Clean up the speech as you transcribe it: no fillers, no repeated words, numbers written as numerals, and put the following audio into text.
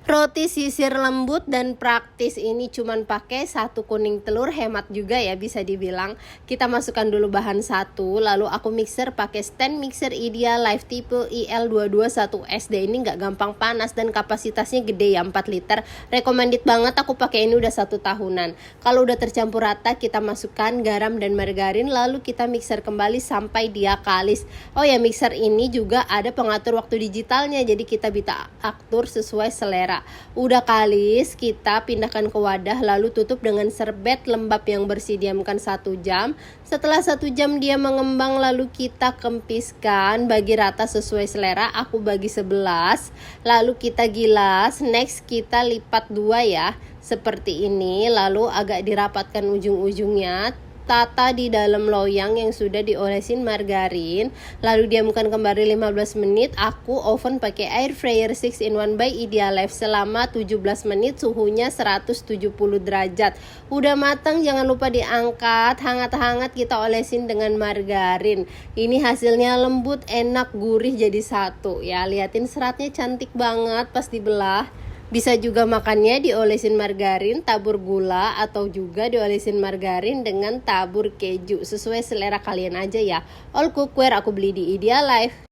Roti sisir lembut dan praktis ini cuman pakai satu kuning telur, hemat juga ya bisa dibilang. Kita masukkan dulu bahan satu, lalu aku mixer pakai stand mixer Ideal Life tipe IL221SD. Ini nggak gampang panas dan kapasitasnya gede ya, 4 liter. Recommended banget, aku pakai ini udah 1 tahunan. Kalau udah tercampur rata, kita masukkan garam dan margarin, lalu kita mixer kembali sampai dia kalis. Oh ya, mixer ini juga ada pengatur waktu digitalnya, jadi kita bisa atur sesuai selera. Udah kalis, kita pindahkan ke wadah lalu tutup dengan serbet lembab yang bersih, diamkan 1 jam. Setelah 1 jam dia mengembang, lalu kita kempiskan, bagi rata sesuai selera. Aku bagi 11, lalu kita gilas. Next kita lipat 2 ya, seperti ini, lalu agak dirapatkan ujung-ujungnya. Tata di dalam loyang yang sudah diolesin margarin, lalu diamkan kembali 15 menit. Aku oven pakai air fryer 6-in-1 by Ideal Life selama 17 menit, suhunya 170 derajat. Udah matang, jangan lupa diangkat, hangat-hangat kita olesin dengan margarin. Ini hasilnya lembut, enak, gurih jadi satu ya. Liatin seratnya cantik banget pas dibelah. Bisa juga makannya diolesin margarin, tabur gula, atau juga diolesin margarin dengan tabur keju. Sesuai selera kalian aja ya. All cookware aku beli di Ideal Life.